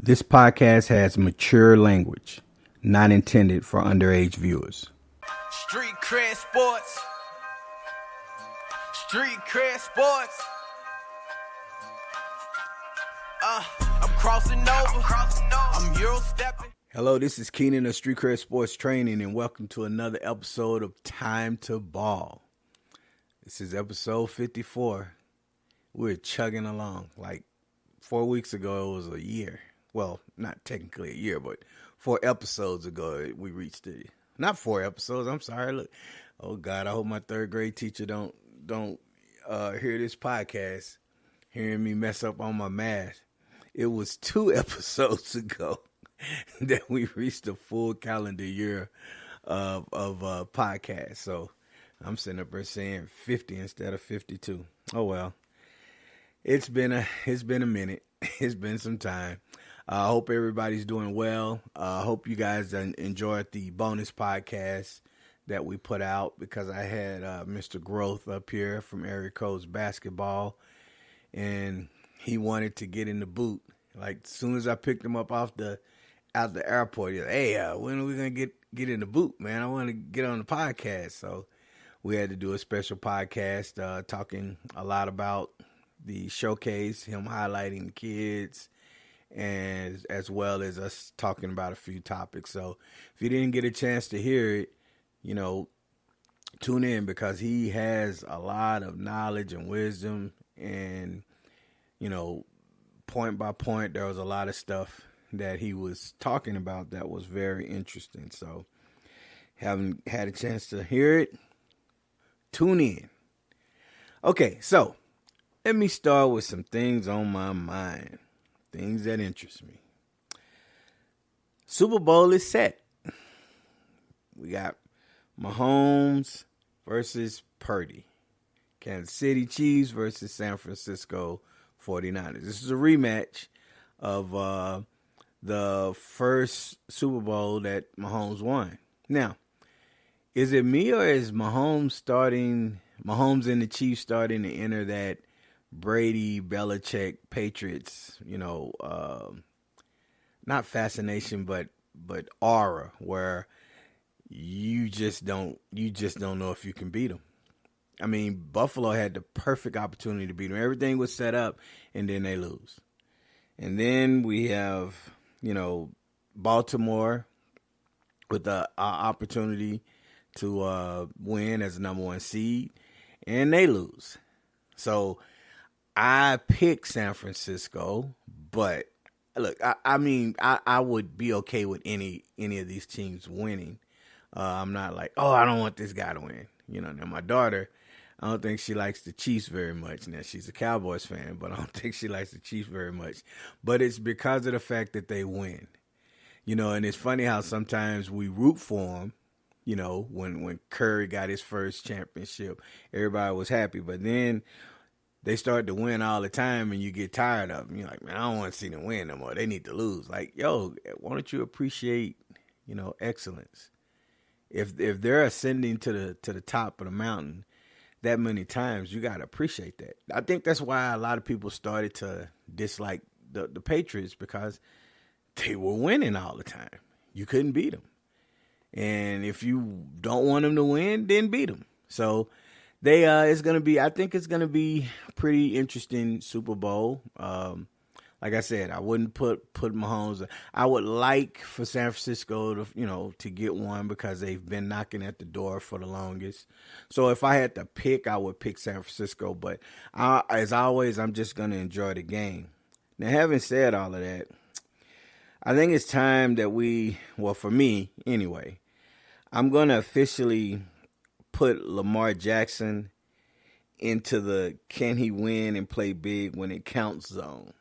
This podcast has mature language, not intended for underage viewers. Street cred sports. Street cred sports. I'm crossing over. I'm Euro stepping. Hello, this is Keenan of Street Cred Sports Training, and welcome to another episode of Time to Ball. This is episode 54. We're chugging along. Like 4 weeks ago, it was a year. Well, not technically a year, but 4 episodes ago, we reached it. Not 4 episodes. I'm sorry. Look, oh God, I hope my third grade teacher don't hear this podcast, hearing me mess up on my math. It was 2 episodes ago that we reached a full calendar year of podcast. So I'm sitting up there saying 50 instead of 52. Oh well, it's been a minute. It's been some time. I hope everybody's doing well. I hope you guys enjoyed the bonus podcast that we put out, because I had Mr. Growth up here from NAE Coach basketball, and he wanted to get in the boot. Like, as soon as I picked him up out the airport, he's like, hey, when are we going to get in the boot, man? I want to get on the podcast. So we had to do a special podcast talking a lot about the showcase, him highlighting the kids, and as well as us talking about a few topics. So if you didn't get a chance to hear it, tune in, because he has a lot of knowledge and wisdom, and, point by point, there was a lot of stuff that he was talking about that was very interesting. So haven't had a chance to hear it, tune in. Okay, so let me start with some things on my mind. Things that interest me. Superbowl is set. We got Mahomes versus Purdy. Kansas City Chiefs versus San Francisco 49ers. This is a rematch of the first Super Bowl that Mahomes won. Now, is it me, or is Mahomes and the Chiefs starting to enter that Brady, Belichick, Patriots, not fascination, but aura, where you just don't know if you can beat them. I mean, Buffalo had the perfect opportunity to beat them. Everything was set up, and then they lose. And then we have, Baltimore with the opportunity to win as the number 1 seed, and they lose. So I picked San Francisco, but look, I would be okay with any of these teams winning. I'm not like, I don't want this guy to win. Now my daughter, I don't think she likes the Chiefs very much. Now, she's a Cowboys fan, but I don't think she likes the Chiefs very much. But it's because of the fact that they win. And it's funny how sometimes we root for them. When Curry got his first championship, everybody was happy. But then they start to win all the time, and you get tired of them. You're like, man, I don't want to see them win no more. They need to lose. Like, why don't you appreciate, excellence? If they're ascending to the top of the mountain that many times, you got to appreciate that. I think that's why a lot of people started to dislike the Patriots, because they were winning all the time. You couldn't beat them. And if you don't want them to win, then beat them. So I think it's gonna be a pretty interesting Super Bowl. Like I said, I wouldn't put Mahomes. I would like for San Francisco to get one, because they've been knocking at the door for the longest. So if I had to pick, I would pick San Francisco. But as always, I'm just gonna enjoy the game. Now, having said all of that, I think it's time that for me anyway, I'm gonna officially put Lamar Jackson into the can he win and play big when it counts zone.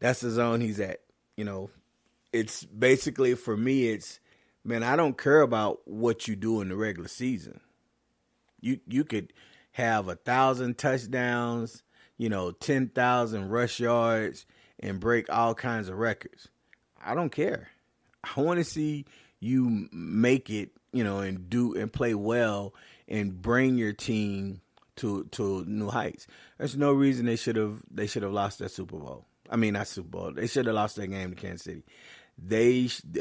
That's the zone he's at. It's basically, for me, man, I don't care about what you do in the regular season. You could have 1,000 touchdowns, 10,000 rush yards, and break all kinds of records. I don't care. I want to see you make it, and play well and bring your team to new heights. There's no reason they should have lost that Super Bowl. I mean, not Super Bowl. They should have lost that game to Kansas City.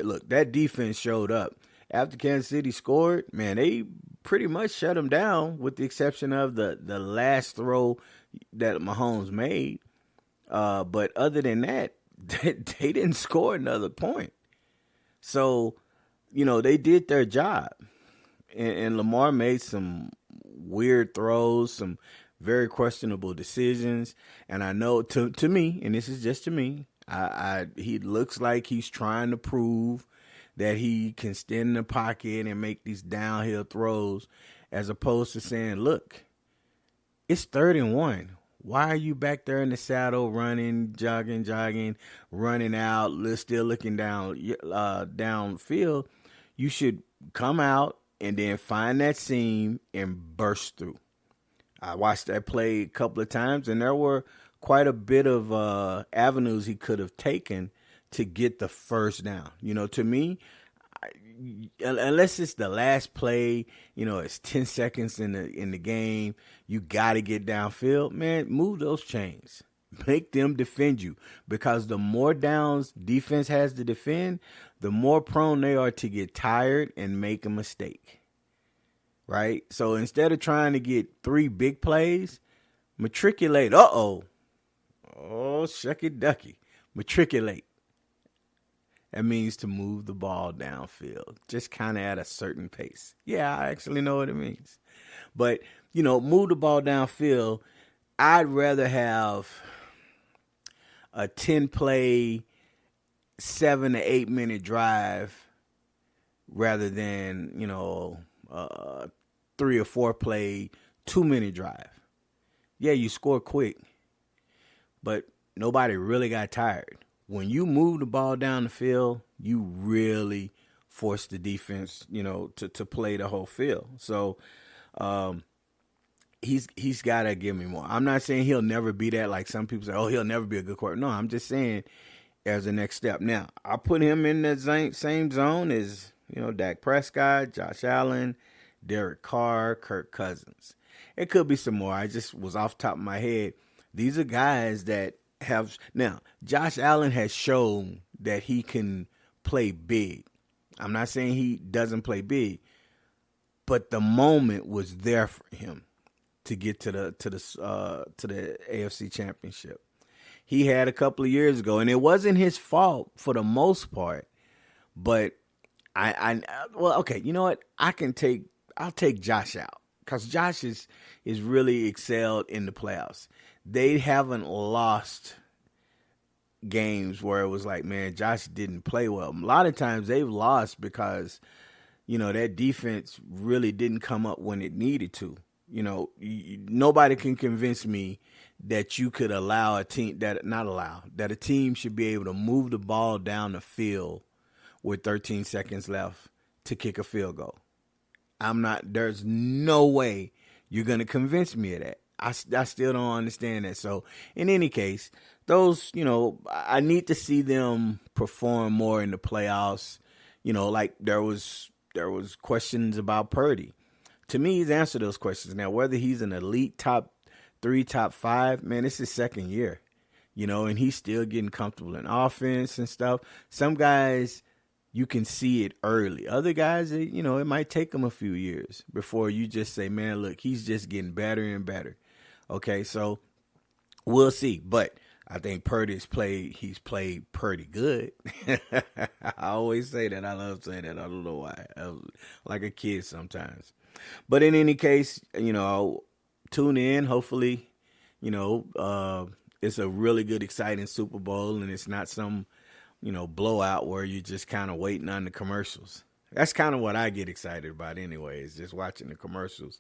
Look, that defense showed up. After Kansas City scored, man, they pretty much shut them down with the exception of the last throw that Mahomes made. But other than that, they didn't score another point. So, they did their job. And Lamar made some weird throws, some very questionable decisions. And I know to me, and this is just to me, he looks like he's trying to prove that he can stand in the pocket and make these downhill throws, as opposed to saying, look, it's 3rd and 1. Why are you back there in the saddle running, jogging, running out, still looking downfield? You should come out and then find that seam and burst through. I watched that play a couple of times, and there were quite a bit of avenues he could have taken to get the first down. To me, unless it's the last play, it's 10 seconds in the game, you got to get downfield. Man, move those chains. Make them defend you, because the more downs defense has to defend, the more prone they are to get tired and make a mistake. Right? So instead of trying to get 3 big plays, matriculate. Oh, shucky ducky. Matriculate. That means to move the ball downfield, just kind of at a certain pace. Yeah, I actually know what it means. But, move the ball downfield. I'd rather have a 10-play, 7 to 8 minute drive rather than, 3 or 4 play, 2-minute drive. Yeah, you score quick, but nobody really got tired. When you move the ball down the field, you really force the defense, to play the whole field. So he's got to give me more. I'm not saying he'll never be that. Like some people say, he'll never be a good quarterback. No, I'm just saying as a next step. Now, I put him in the same zone as, Dak Prescott, Josh Allen, Derek Carr, Kirk Cousins. It could be some more. I just was off the top of my head. These are guys that now, Josh Allen has shown that he can play big. I'm not saying he doesn't play big, but the moment was there for him to get to the AFC Championship. He had a couple of years ago, and it wasn't his fault for the most part. But okay, you know what? I'll take Josh out, because Josh is really excelled in the playoffs. They haven't lost games where it was like, man, Josh didn't play well. A lot of times they've lost because, that defense really didn't come up when it needed to. Nobody can convince me that you could allow a team that a team should be able to move the ball down the field with 13 seconds left to kick a field goal. There's no way you're going to convince me of that. I still don't understand that. So in any case, those, I need to see them perform more in the playoffs. Like there was questions about Purdy. To me, he's answered those questions. Now, whether he's an elite top 3, top 5, man, it's his second year, and he's still getting comfortable in offense and stuff. Some guys, you can see it early. Other guys, it might take them a few years before you just say, man, look, he's just getting better and better. Okay, so we'll see. But I think he's played pretty good. I always say that. I love saying that. I don't know why. I'm like a kid sometimes. But in any case, I'll tune in. Hopefully, it's a really good, exciting Super Bowl, and it's not some, blowout where you're just kind of waiting on the commercials. That's kind of what I get excited about anyway, is just watching the commercials.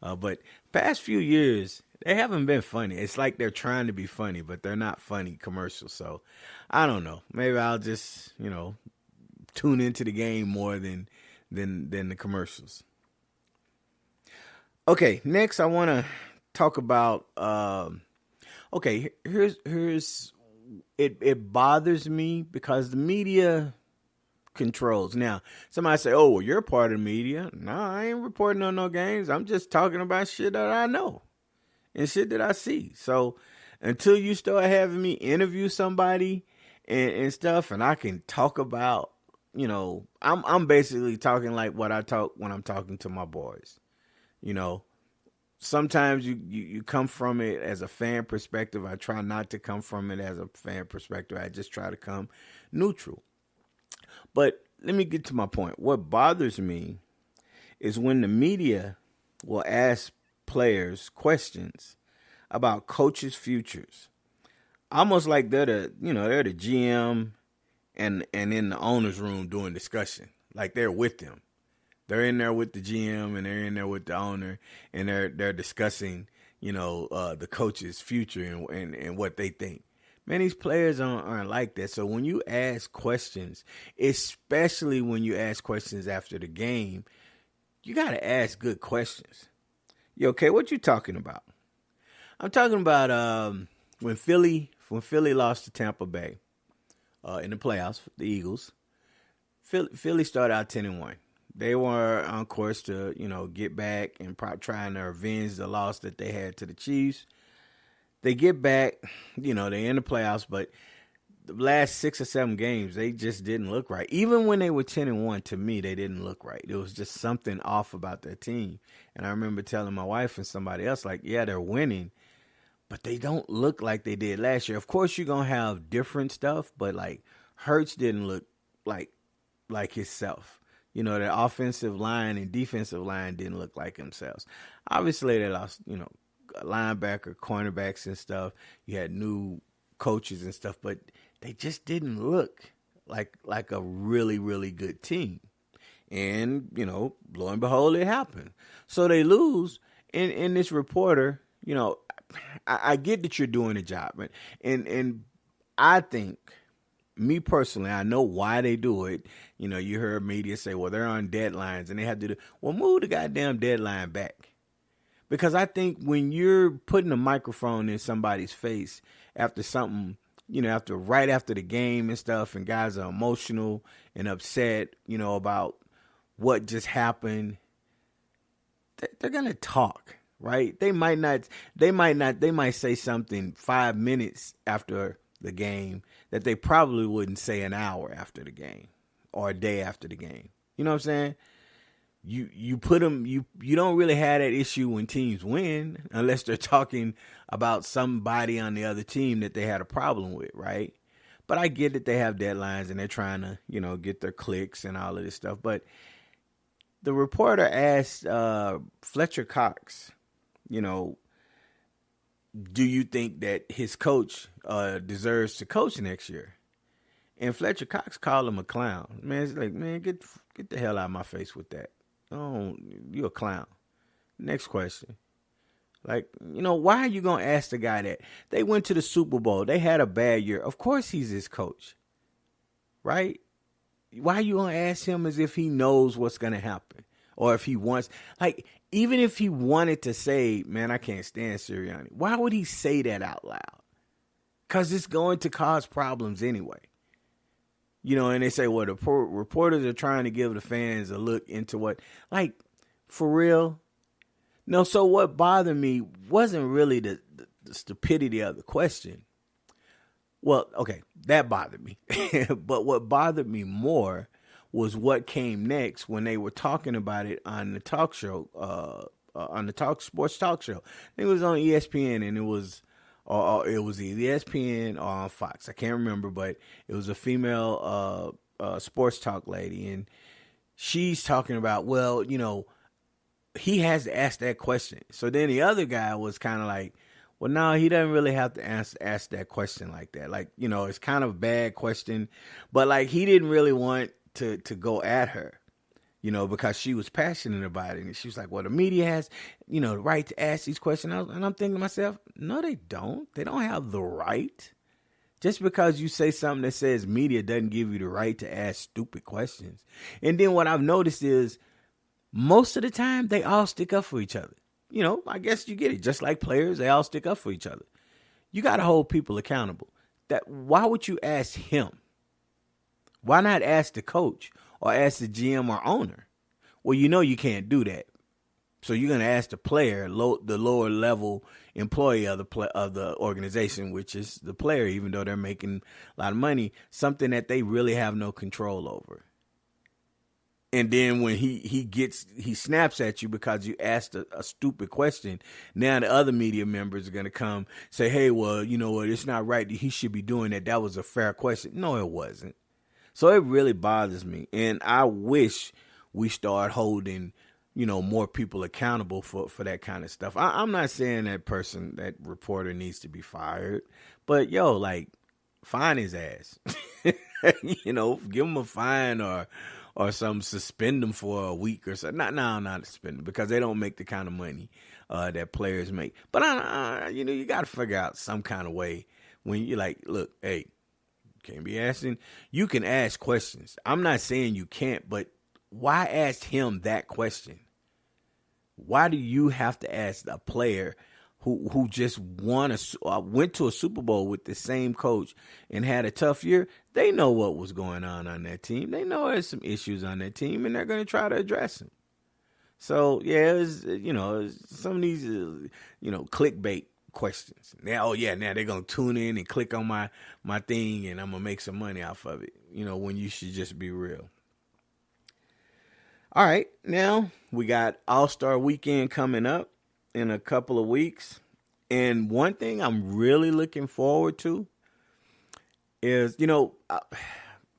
But past few years, they haven't been funny. It's like they're trying to be funny, but they're not funny commercials. So I don't know. Maybe I'll just, tune into the game more than the commercials. Okay, next I want to talk about, here's it bothers me because the media controls. Now, somebody say, oh, well, you're part of the media. No, I ain't reporting on no games. I'm just talking about shit that I know and shit that I see. So until you start having me interview somebody and stuff, and I can talk about, I'm basically talking like what I talk when I'm talking to my boys. Sometimes you come from it as a fan perspective. I try not to come from it as a fan perspective. I just try to come neutral. But let me get to my point. What bothers me is when the media will ask players questions about coaches' futures, almost like they're the GM and in the owner's room doing discussion, like they're with them. They're in there with the GM and they're in there with the owner, and they're discussing, the coach's future and what they think. Man, these players aren't like that. So when you ask questions, especially when you ask questions after the game, you got to ask good questions. Okay, what you talking about? I'm talking about when Philly lost to Tampa Bay in the playoffs, the Eagles. Philly started out 10-1. They were on course to, get back and trying to avenge the loss that they had to the Chiefs. They get back, they in the playoffs, but the last 6 or 7 games, they just didn't look right. Even when they were 10-1, to me, they didn't look right. There was just something off about their team. And I remember telling my wife and somebody else, like, yeah, they're winning, but they don't look like they did last year. Of course, you're going to have different stuff, but, like, Hurts didn't look like himself. The offensive line and defensive line didn't look like themselves. Obviously, they lost, linebacker, cornerbacks and stuff. You had new coaches and stuff, but they just didn't look like a really, really good team. And, lo and behold, it happened. So they lose. And this reporter, I get that you're doing a job. And I think, me personally, I know why they do it. You heard media say, well, they're on deadlines and they have to do, well, move the goddamn deadline back. Because I think when you're putting a microphone in somebody's face after something, right after the game and stuff, and guys are emotional and upset, about what just happened, they're going to talk, right? They might say something 5 minutes after the game that they probably wouldn't say an hour after the game or a day after the game. You know what I'm saying? You put them, you don't really have that issue when teams win unless they're talking about somebody on the other team that they had a problem with, right? But I get that they have deadlines and they're trying to, get their clicks and all of this stuff. But the reporter asked Fletcher Cox, do you think that his coach deserves to coach next year? And Fletcher Cox called him a clown. Man, it's like, man, get the hell out of my face with that. Oh, you're a clown. Next question. Like, why are you going to ask the guy that? They went to the Super Bowl. They had a bad year. Of course he's his coach. Right? Why are you going to ask him as if he knows what's going to happen? Or if he wants, like, even if he wanted to say, man, I can't stand Sirianni, why would he say that out loud? Because it's going to cause problems anyway. And they say, well, the reporters are trying to give the fans a look into what, like, for real? No, so what bothered me wasn't really the stupidity of the question. Well, okay, that bothered me. But what bothered me more was what came next when they were talking about it on the talk show, sports talk show. It was on ESPN, and it was either ESPN or on Fox. I can't remember, but it was a female sports talk lady, and she's talking about, well, he has to ask that question. So then the other guy was kind of like, well, no, he doesn't really have to ask that question like that. Like, it's kind of a bad question, but like he didn't really want to go at her, because she was passionate about it. And she was like, well, the media has, the right to ask these questions. And I'm thinking to myself, no, they don't. They don't have the right. Just because you say something that says media doesn't give you the right to ask stupid questions. And then what I've noticed is most of the time they all stick up for each other. I guess you get it. Just like players, they all stick up for each other. You got to hold people accountable. Why would you ask him? Why not ask the coach or ask the GM or owner? Well, you can't do that. So you're going to ask the player, the lower level employee of the organization, which is the player, even though they're making a lot of money, something that they really have no control over. And then when he snaps at you because you asked a stupid question, now the other media members are going to come say, hey, well, you know what, it's not right. He should be doing that. That was a fair question. No, it wasn't. So it really bothers me. And I wish we start holding, more people accountable for that kind of stuff. I'm not saying that reporter needs to be fired, but fine his ass. Give him a fine or some, suspend them for a week or so. Not suspend them, because they don't make the kind of money that players make. But you got to figure out some kind of way when you're like, look, hey, can't be asking. You can ask questions. I'm not saying you can't, but why ask him that question? Why do you have to ask a player who just went to a Super Bowl with the same coach and had a tough year? They know what was going on that team. They know there's some issues on that team, and they're going to try to address them. So, yeah, some of these, clickbait questions. Now they're going to tune in and click on my thing, and I'm going to make some money off of it, when you should just be real. All right, now we got All-Star Weekend coming up in a couple of weeks. And one thing I'm really looking forward to is,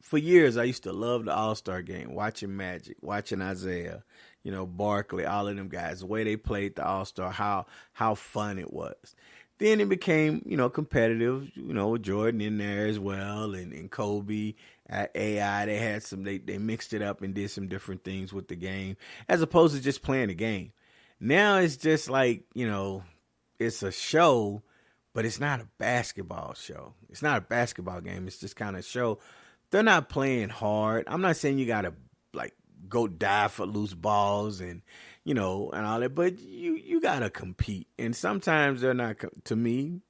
for years I used to love the All-Star game, watching Magic, watching Isaiah, Barkley, all of them guys, the way they played the All-Star, how fun it was. Then it became, competitive, with Jordan in there as well, and Kobe, AI. They had they mixed it up and did some different things with the game, as opposed to just playing the game. Now it's just like, it's a show, but it's not a basketball show. It's not a basketball game. It's just kind of a show. They're not playing hard. I'm not saying you got to go dive for loose balls and all that, but you got to compete. And sometimes they're not, to me,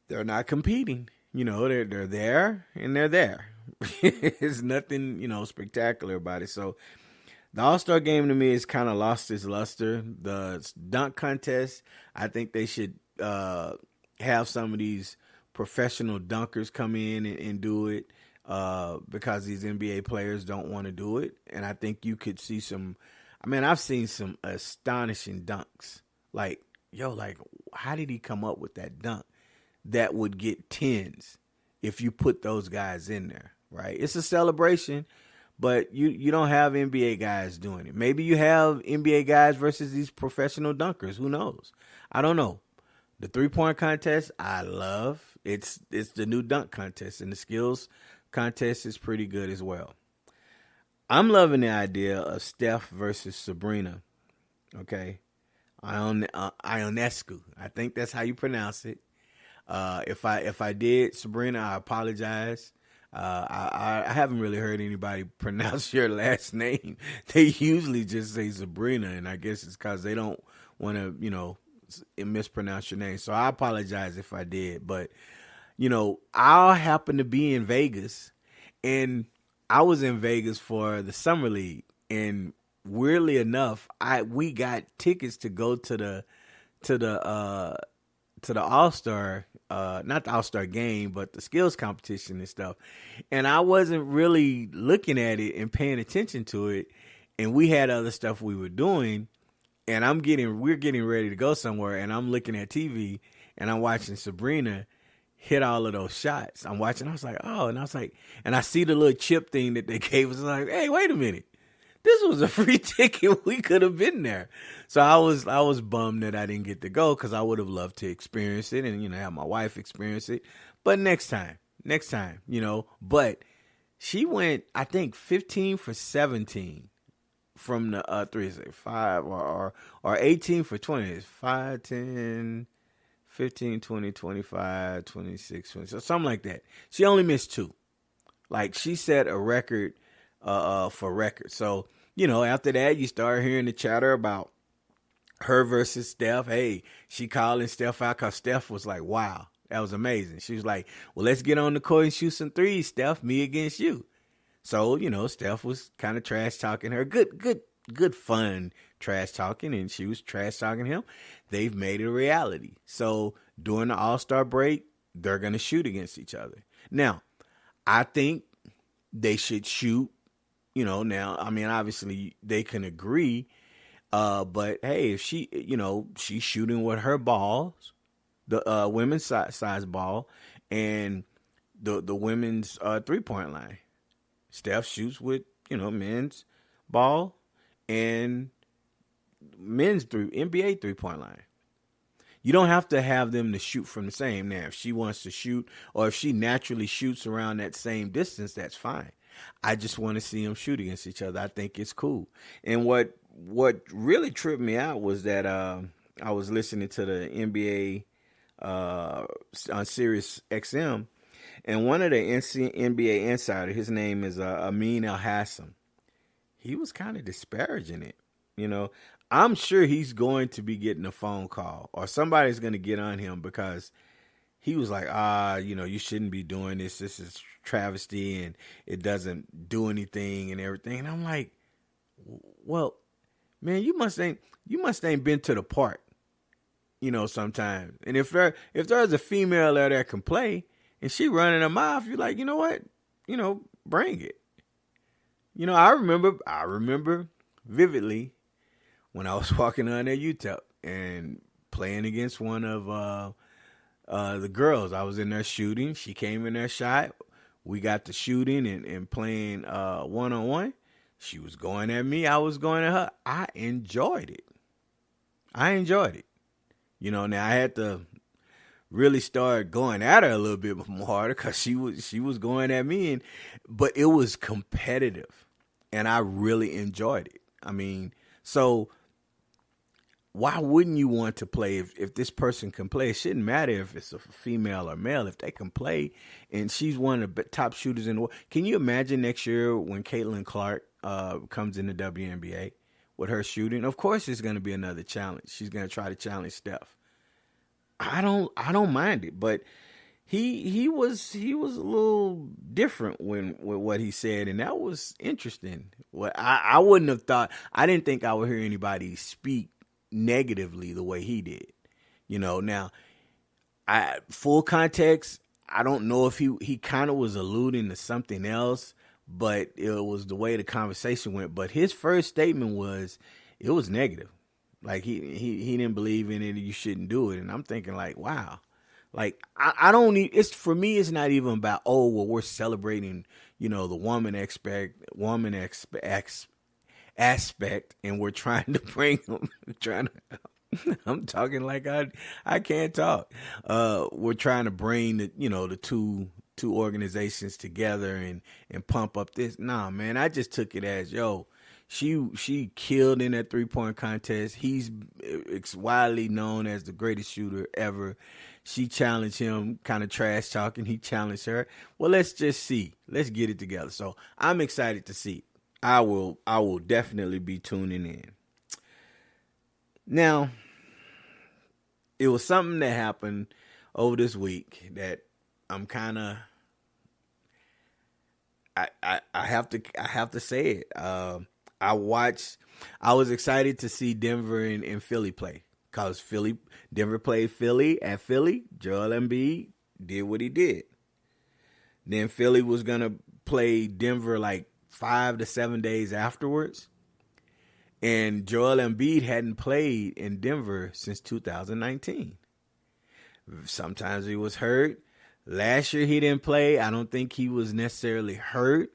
they're not competing. They're there and they're there. It's nothing, spectacular about it. So the All-Star game to me has kind of lost its luster. The dunk contest, I think they should have some of these professional dunkers come in and do it because these NBA players don't want to do it. And I think you could see I've seen some astonishing dunks. How did he come up with that dunk that would get tens if you put those guys in there, right? It's a celebration, but you don't have NBA guys doing it. Maybe you have NBA guys versus these professional dunkers. Who knows? I don't know. The 3-point contest, I love. It's the new dunk contest, and the skills contest is pretty good as well. I'm loving the idea of Steph versus Sabrina. Okay, Ionescu. I think that's how you pronounce it. If I did, Sabrina, I apologize. I haven't really heard anybody pronounce your last name. They usually just say Sabrina, and I guess it's because they don't want to, mispronounce your name. So I apologize if I did. But, I'll happen to be in Vegas, and I was in Vegas for the Summer League, and weirdly enough, we got tickets to go to the All-Star, not the All-Star game, but the skills competition and stuff. And I wasn't really looking at it and paying attention to it. And we had other stuff we were doing, and we're getting ready to go somewhere, and I'm looking at TV and I'm watching Sabrina hit all of those shots. I was like, oh, and I see the little chip thing that they gave us. Like, hey, wait a minute. This was a free ticket. We could have been there. So I was bummed that I didn't get to go, because I would have loved to experience it and, have my wife experience it. But next time, but she went, I think, 15 for 17 from the 3, 5 or 18 for 20. It's 5, 10, 15, 20, 25, 26, 20, so something like that. She only missed 2. She set a record for records. So, after that, you start hearing the chatter about her versus Steph. Hey, she calling Steph out because Steph was like, wow, that was amazing. She was like, well, let's get on the court and shoot some threes, Steph, me against you. So, Steph was kind of trash talking her. Good fun trash talking and she was trash talking him. They've made it a reality. So during the All-Star break, they're going to shoot against each other. Now, I think they should shoot, now, I mean, obviously they can agree, but hey, if she, she's shooting with her balls, the women's size ball, and the women's 3-point line. Steph shoots with, men's ball and men's NBA 3-point line. You don't have to have them to shoot from the same. Now, if she wants to shoot or if she naturally shoots around that same distance, that's fine. I just want to see them shoot against each other. I think it's cool. And what really tripped me out was that I was listening to the NBA on Sirius XM, and one of the NBA insiders, his name is Amin Al-Hassam. He was kind of disparaging it. I'm sure he's going to be getting a phone call or somebody's going to get on him because he was like, you shouldn't be doing this. This is travesty and it doesn't do anything and everything. And I'm like, well, man, you must ain't been to the park, sometimes. And if there's a female there that can play and she running her mouth, you're like, you know what? Bring it. I remember vividly when I was walking on at UTEP and playing against one of the girls. I was in there shooting. She came in there, shot. We got to shooting and playing one-on-one. She was going at me. I was going at her. I enjoyed it. Now I had to really start going at her a little bit more harder because she was going at me, but it was competitive, and I really enjoyed it. I mean, so why wouldn't you want to play if this person can play? It shouldn't matter if it's a female or male. If they can play, and she's one of the top shooters in the world. Can you imagine next year when Caitlin Clark comes in the WNBA with her shooting? Of course, it's going to be another challenge. She's going to try to challenge Steph. I don't mind it, but he was a little different with what he said, and that was interesting. I wouldn't have thought. I didn't think I would hear anybody speak negatively the way he did. Now, full context, I don't know if he kind of was alluding to something else, but it was the way the conversation went. But his first statement was, it was negative. Like he didn't believe in it. You shouldn't do it. And I'm thinking like, wow, like I don't need. It's for me. It's not even about we're celebrating the woman aspect, and we're trying to bring them. I'm talking like I can't talk. We're trying to bring the two organizations together and pump up this. Nah, man, I just took it as she killed in that 3-point contest. He's widely known as the greatest shooter ever. She challenged him, kind of trash talking. He challenged her. Well, let's just see. Let's get it together. So I'm excited to see. I will definitely be tuning in. Now, it was something that happened over this week that I'm kind of I have to say it. I was excited to see Denver and Philly play because Denver played Philly at Philly. Joel Embiid did what he did. Then Philly was gonna play Denver like 5 to 7 days afterwards. And Joel Embiid hadn't played in Denver since 2019. Sometimes he was hurt. Last year he didn't play. I don't think he was necessarily hurt.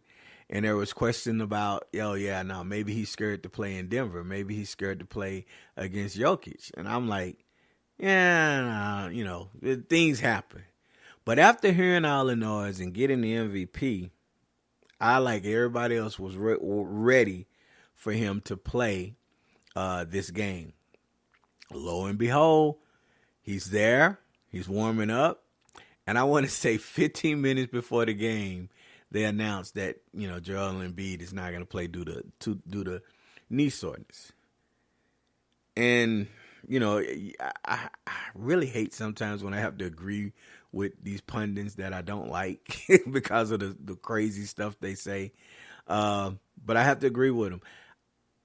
And there was question about, maybe he's scared to play in Denver. Maybe he's scared to play against Jokic. And I'm like, things happen. But after hearing all the noise and getting the MVP, I, like everybody else, was ready for him to play this game. Lo and behold, he's there. He's warming up. And I want to say 15 minutes before the game, they announced that, Joel Embiid is not going to play due to knee soreness. And, I really hate sometimes when I have to agree with these pundits that I don't like because of the crazy stuff they say. But I have to agree with them.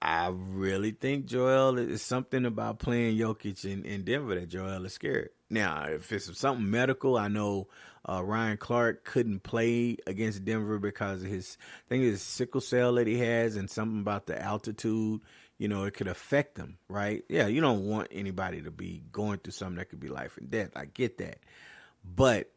I really think Joel is something about playing Jokic in Denver that Joel is scared. Now, if it's something medical, I know Ryan Clark couldn't play against Denver because of I think his sickle cell that he has and something about the altitude. It could affect them, right? Yeah, you don't want anybody to be going through something that could be life and death. I get that. But,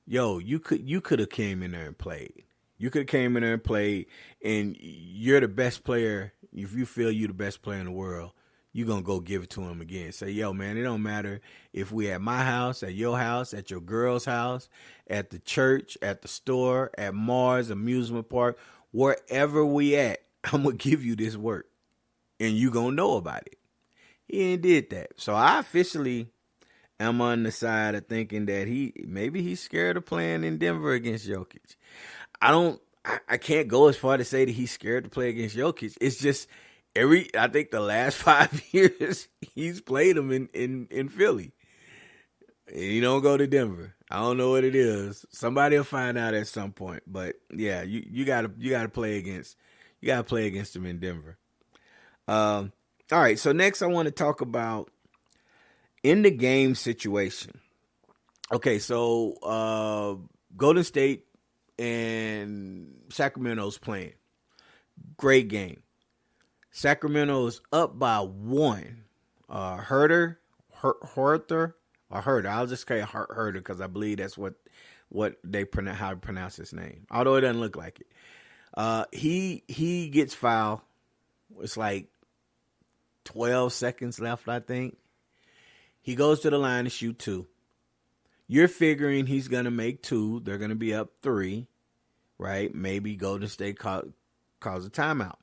you could have came in there and played. You could have came in there and played, and you're the best player. If you feel you're the best player in the world, you're going to go give it to him again. Say, yo, man, it don't matter if we at my house, at your house, at your girl's house, at the church, at the store, at Mars amusement park, wherever we at, I'm going to give you this work, and you going to know about it. He ain't did that. So I officially am on the side of thinking that maybe he's scared of playing in Denver against Jokic. I can't go as far to say that he's scared to play against Jokic. It's just I think the last 5 years he's played him in Philly. And he don't go to Denver. I don't know what it is. Somebody will find out at some point. But yeah, you gotta play against him in Denver. All right, so next I want to talk about in the game situation. Okay, so Golden State and Sacramento's playing. Great game. Sacramento's up by 1. Herter. I'll just say Herter because I believe that's what how to pronounce his name. Although it doesn't look like it. He gets fouled. It's like 12 seconds left, I think. He goes to the line to shoot 2. You're figuring he's going to make 2. They're going to be up 3, right? Maybe Golden State calls a timeout.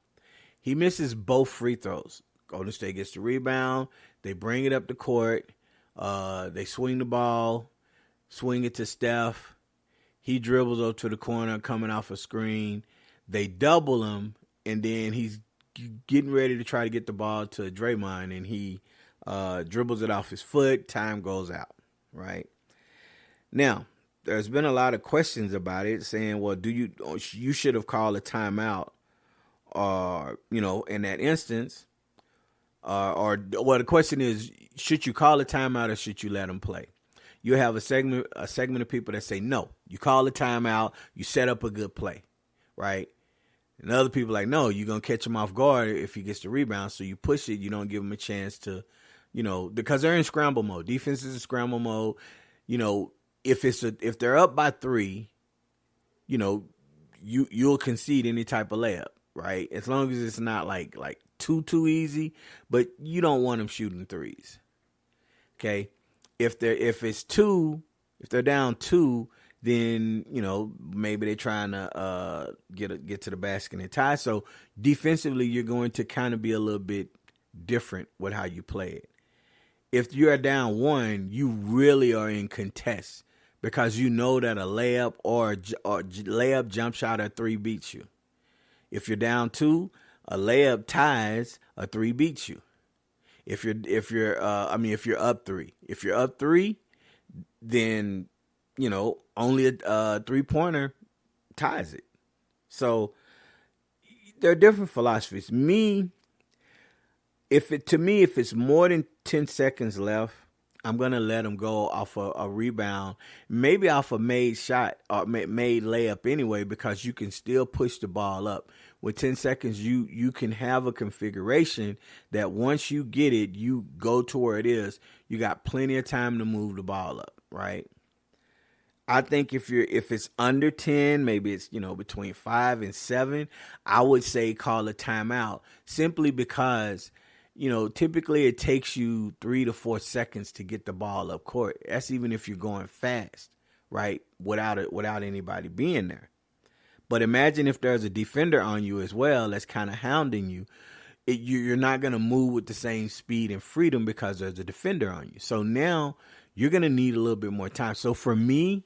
He misses both free throws. Golden State gets the rebound. They bring it up the court. They swing the ball, swing it to Steph. He dribbles up to the corner coming off a screen. They double him, and then he's getting ready to try to get the ball to Draymond, and he dribbles it off his foot. Time goes out, right? Now, there's been a lot of questions about it saying, well, you should have called a timeout, in that instance, the question is, should you call a timeout or should you let him play? You have a segment of people that say, no, you call a timeout, you set up a good play, right? And other people like, no, you're going to catch him off guard if he gets the rebound, so you push it, you don't give him a chance to, because they're in scramble mode. Defense is in scramble mode. If they're up by 3, you'll concede any type of layup, right? As long as it's not like too easy, but you don't want them shooting threes. Okay, if they're down 2, then maybe they're trying to get to the basket and tie. So defensively, you're going to kind of be a little bit different with how you play it. If you are down 1, you really are in contest because you know that a layup or layup, jump shot, or 3 beats you. If you're down 2, a layup ties, a 3 beats you. If you're up 3, then only a 3-pointer ties it. So there are different philosophies. If it's more than 10 seconds left, I'm gonna let him go off a rebound, maybe off a made shot or made layup anyway, because you can still push the ball up. With 10 seconds, you can have a configuration that once you get it, you go to where it is. You got plenty of time to move the ball up, right? I think if it's under 10, maybe it's between 5 and 7, I would say call a timeout, simply because typically it takes you 3 to 4 seconds to get the ball up court. That's even if you're going fast, right? Without anybody being there. But imagine if there's a defender on you as well that's kind of hounding you. You're not going to move with the same speed and freedom because there's a defender on you. So now you're going to need a little bit more time. So for me,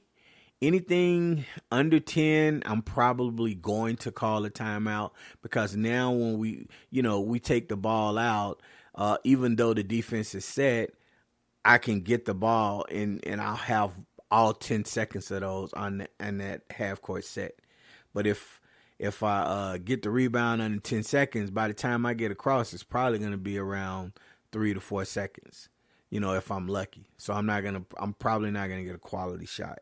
anything under 10, I'm probably going to call a timeout, because now when we take the ball out, even though the defense is set, I can get the ball and I'll have all 10 seconds of those on that half court set. But if if I get the rebound under 10 seconds, by the time I get across, it's probably going to be around 3 to 4 seconds, if I'm lucky. So I'm probably not going to get a quality shot.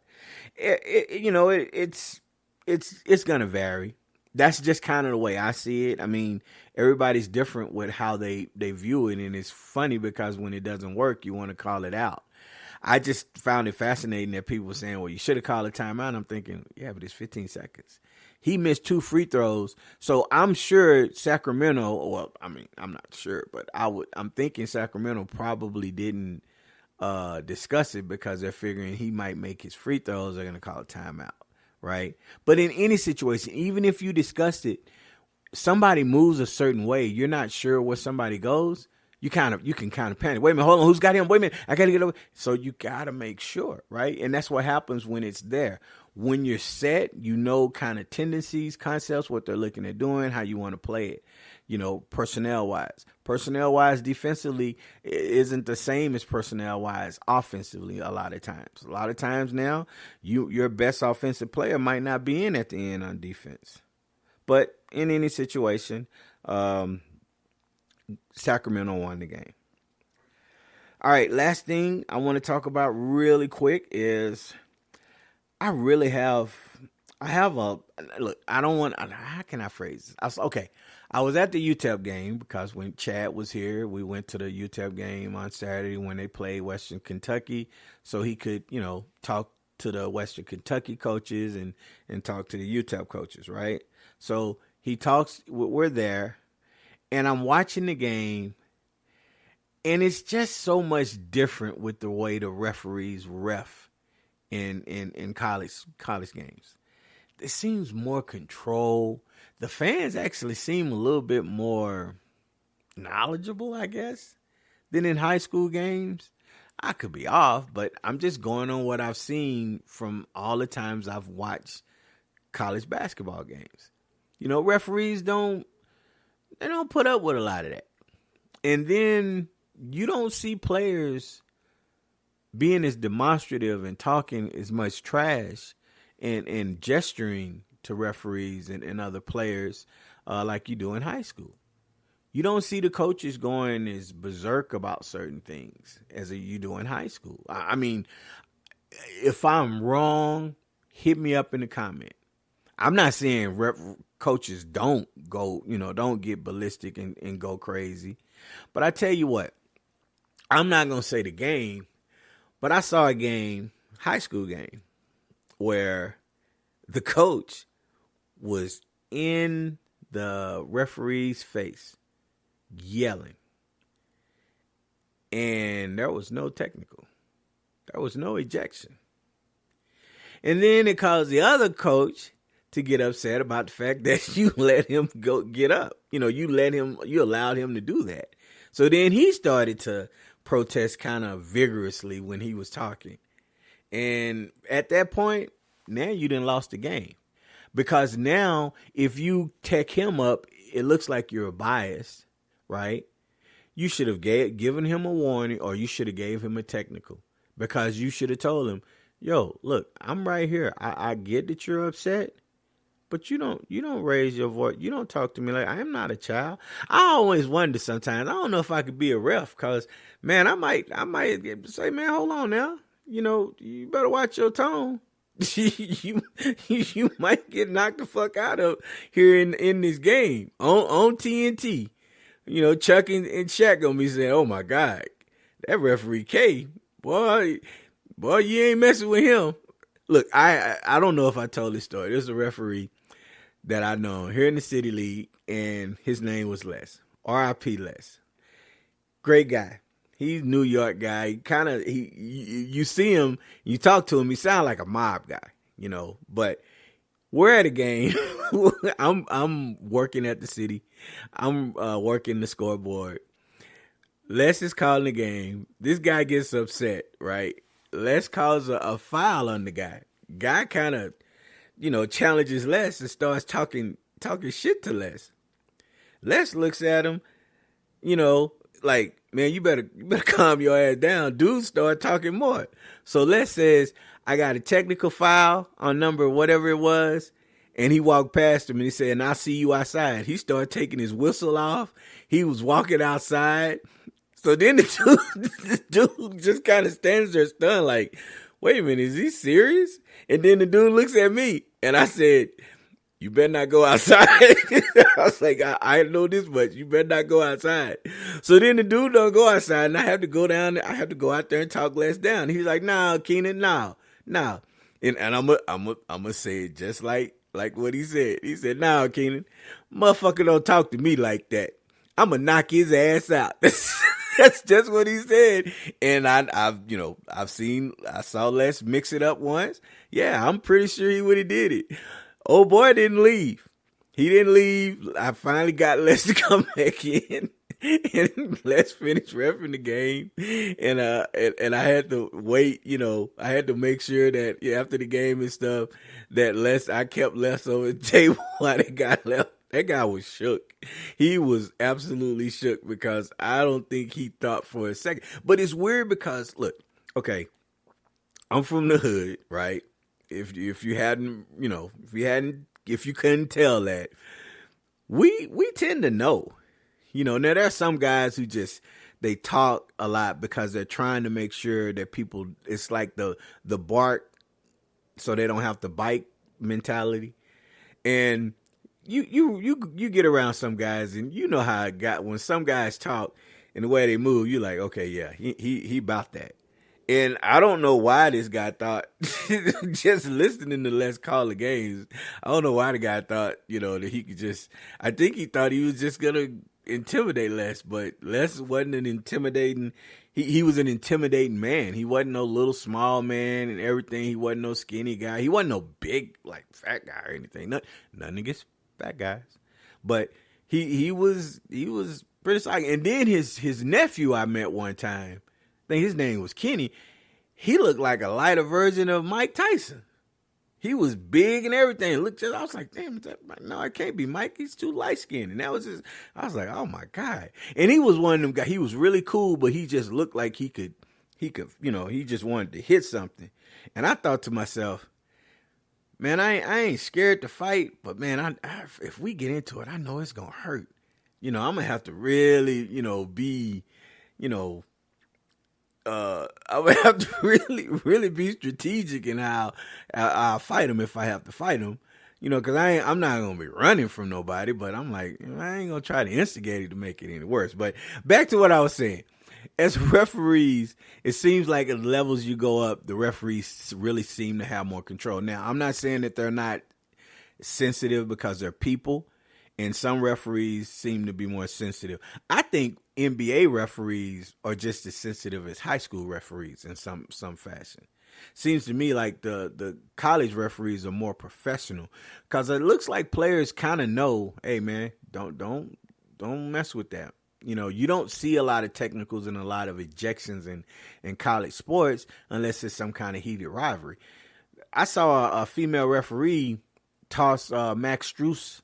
It's going to vary. That's just kind of the way I see it. I mean, everybody's different with how they view it. And it's funny because when it doesn't work, you want to call it out. I just found it fascinating that people were saying, well, you should have called a timeout. I'm thinking, yeah, but it's 15 seconds. He missed 2 free throws. So I'm sure Sacramento, I'm not sure, but I'm thinking Sacramento probably didn't discuss it because they're figuring he might make his free throws. They're going to call a timeout, right? But in any situation, even if you discussed it, somebody moves a certain way, you're not sure where somebody goes. You can kind of panic. Wait a minute, hold on, who's got him? Wait a minute, I got to get over. So you got to make sure, right? And that's what happens when it's there. When you're set, kind of tendencies, concepts, what they're looking at doing, how you want to play it, personnel-wise. Personnel-wise, defensively, isn't the same as personnel-wise offensively a lot of times. A lot of times now, your best offensive player might not be in at the end on defense. But in any situation, Sacramento won the game. All right, last thing I want to talk about really quick is how can I phrase this? I was at the UTEP game because when Chad was here, we went to the UTEP game on Saturday when they played Western Kentucky, so he could, talk to the Western Kentucky coaches and talk to the UTEP coaches, right? So we're there, and I'm watching the game, and it's just so much different with the way the referees ref in college games. It seems more control. The fans actually seem a little bit more knowledgeable, I guess, than in high school games. I could be off, but I'm just going on what I've seen from all the times I've watched college basketball games. Referees don't put up with a lot of that. And then you don't see players being as demonstrative and talking as much trash and gesturing to referees and other players like you do in high school. You don't see the coaches going as berserk about certain things as you do in high school. I mean, if I'm wrong, hit me up in the comment. I'm not saying coaches don't get ballistic and go crazy. But I tell you what, I'm not going to say the game, but I saw a game, high school game, where the coach was in the referee's face yelling. And there was no technical. There was no ejection. And then it caused the other coach to get upset about the fact that you let him go get up. You allowed him to do that. So then he started to protest kind of vigorously when he was talking. And at that point, now you done lost the game. Because now if you tech him up, it looks like you're biased, right? You should have given him a warning, or you should have gave him a technical. Because you should have told him, yo, look, I'm right here. I get that you're upset, but you don't raise your voice. You don't talk to me like I am not a child. I always wonder sometimes. I don't know if I could be a ref because, man, I might say, man, hold on now. You better watch your tone. you might get knocked the fuck out of here in this game on TNT. Chuck and Shaq gonna be saying, "Oh my God, that referee K, boy, you ain't messing with him." Look, I don't know if I told this story. There's a referee that I know here in the City League, and his name was Les. R.I.P. Les. Great guy. He's a New York guy. You see him, you talk to him, he sounds like a mob guy, But we're at a game. I'm working at the city. I'm working the scoreboard. Les is calling the game. This guy gets upset, right? Les calls a foul on the guy. Guy kind of, challenges Les and starts talking shit to Les. Les looks at him, like, man, you better calm your ass down. Dude start talking more. So Les says, I got a technical foul on number whatever it was, And he walked past him and he said, "And I'll see you outside." He started taking his whistle off. He was walking outside. So then the dude just kind of stands there stunned like, wait a minute, is he serious? And then the dude looks at me and I said, "You better not go outside." I was like, I know this much. You better not go outside. So then the dude don't go outside and I have to go down. I have to go out there and talk Les down. He's like, "Nah, Keenan, nah. And I'm gonna say it just like what he said. He said, "Nah, Keenan, motherfucker don't talk to me like that. I'm gonna knock his ass out." That's just what he said. And I saw Les mix it up once. Yeah, I'm pretty sure he would have did it. Old boy didn't leave. He didn't leave. I finally got Les to come back in. And Les finished reffing the game. And I had to wait, I had to make sure that after the game and stuff, that I kept Les over the table while they got left. That guy was shook. He was absolutely shook because I don't think he thought for a second. But it's weird because, look, okay, I'm from the hood, right? If you couldn't tell that, we tend to know. Now there are some guys who they talk a lot because they're trying to make sure that people, it's like the bark so they don't have to bite mentality. And you get around some guys and you know how it got when some guys talk and the way they move, you're like, okay, yeah, he about that. And I don't know why this guy thought, just listening to Les call the games, I don't know why the guy thought, that he could I think he thought he was just going to intimidate Les, but Les wasn't an intimidating, he was an intimidating man. He wasn't no little small man and everything. He wasn't no skinny guy. He wasn't no big, fat guy or anything. Nothing against fat guys. But he was pretty solid. And then his nephew I met one time, I think his name was Kenny. He looked like a lighter version of Mike Tyson. He was big and everything. I was like, damn, no, it can't be Mike. He's too light skinned. And that was I was like, oh my God. And he was one of them guys. He was really cool, but he just looked like he could, he just wanted to hit something. And I thought to myself, man, I ain't scared to fight, but man, if we get into it, I know it's going to hurt. I'm going to have to really, be, I would have to really, really be strategic in how I'll fight him if I have to fight him, because I'm not going to be running from nobody, but I'm like, I ain't going to try to instigate it to make it any worse. But back to what I was saying. As referees, it seems like at the levels you go up, the referees really seem to have more control. Now, I'm not saying that they're not sensitive because they're people, and some referees seem to be more sensitive. I think NBA referees are just as sensitive as high school referees in some fashion. Seems to me like the college referees are more professional because it looks like players kind of know, hey man, don't mess with that. You don't see a lot of technicals and a lot of ejections in college sports unless it's some kind of heated rivalry. I saw a female referee toss Max Strus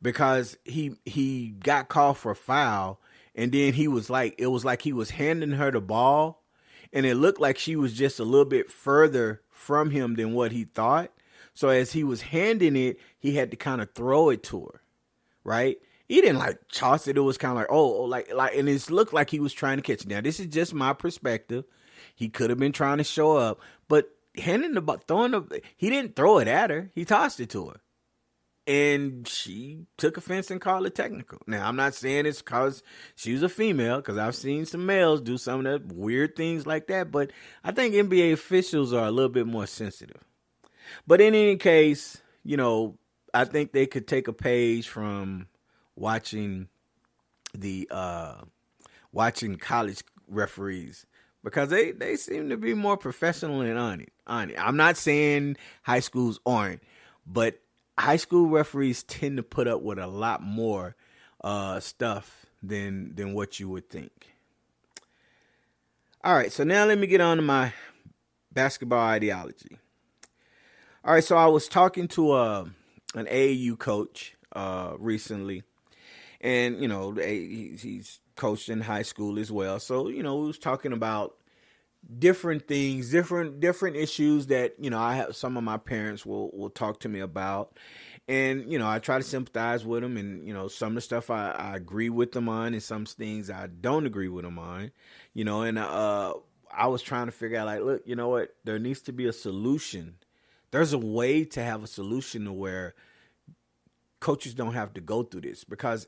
because he got called for a foul, and then it was like he was handing her the ball, and it looked like she was just a little bit further from him than what he thought. So as he was handing it, he had to kind of throw it to her, right? He didn't toss it. It was kind of like, and it looked like he was trying to catch it. Now, this is just my perspective. He could have been trying to show up, but handing the ball, he didn't throw it at her. He tossed it to her. And she took offense and called it technical. Now, I'm not saying it's because she was a female, because I've seen some males do some of the weird things like that. But I think NBA officials are a little bit more sensitive. But in any case, I think they could take a page from watching college referees, because they seem to be more professional and on it. I'm not saying high schools aren't, but high school referees tend to put up with a lot more stuff than what you would think. All right, so now let me get on to my basketball ideology. All right, so I was talking to an AAU coach recently, and he's coached in high school as well. So we was talking about different things, different issues that, I have, some of my parents will talk to me about. And, I try to sympathize with them. And, some of the stuff I agree with them on, and some things I don't agree with them on, and I was trying to figure out, like, look, you know what? There needs to be a solution. There's a way to have a solution to where coaches don't have to go through this, because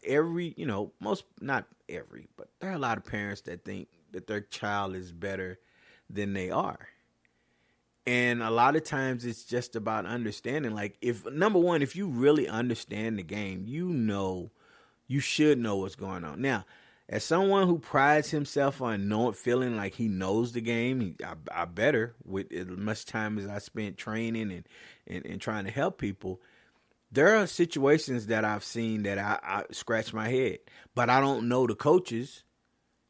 not every, but there are a lot of parents that think that their child is better than they are. And a lot of times it's just about understanding. Like, number one, if you really understand the game, you should know what's going on. Now, as someone who prides himself on feeling like he knows the game, I better, with as much time as I spent training and trying to help people. There are situations that I've seen that I scratch my head, but I don't know the coaches.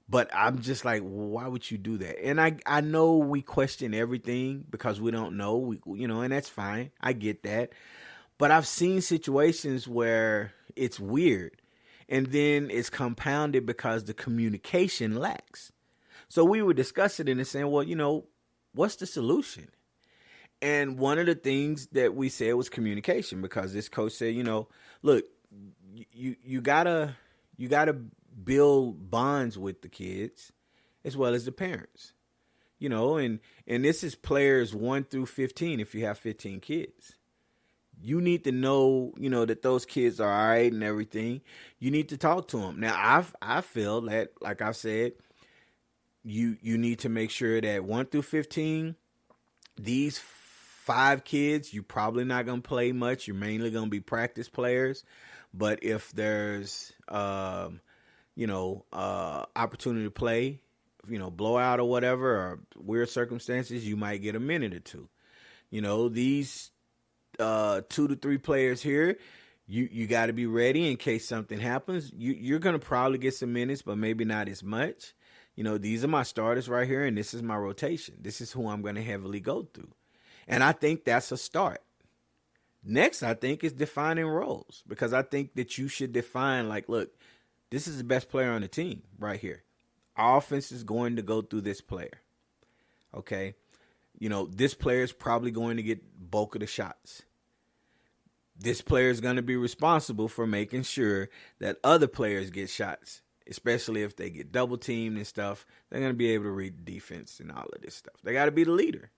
But I'm just like, well, why would you do that? And I know we question everything because we don't know, and that's fine. I get that. But I've seen situations where it's weird, and then it's compounded because the communication lacks. So we were discussing it and saying, well, what's the solution? And one of the things that we said was communication, because this coach said, look, you gotta build bonds with the kids as well as the parents, and this is players 1 through 15. If you have 15 kids, you need to know, that those kids are all right and everything. You need to talk to them. Now, I feel that, like I said, you need to make sure that 1 through 15, these 5 kids, you're probably not going to play much. You're mainly going to be practice players. But if there's, opportunity to play, blowout or whatever, or weird circumstances, you might get a minute or two. These 2 to 3 players here, you got to be ready in case something happens. You're going to probably get some minutes, but maybe not as much. These are my starters right here, and this is my rotation. This is who I'm going to heavily go through. And I think that's a start. Next, I think, is defining roles, because I think that you should define, like, look, this is the best player on the team right here. Our offense is going to go through this player. Okay? This player is probably going to get bulk of the shots. This player is going to be responsible for making sure that other players get shots, especially if they get double teamed and stuff. They're going to be able to read the defense and all of this stuff. They got to be the leader.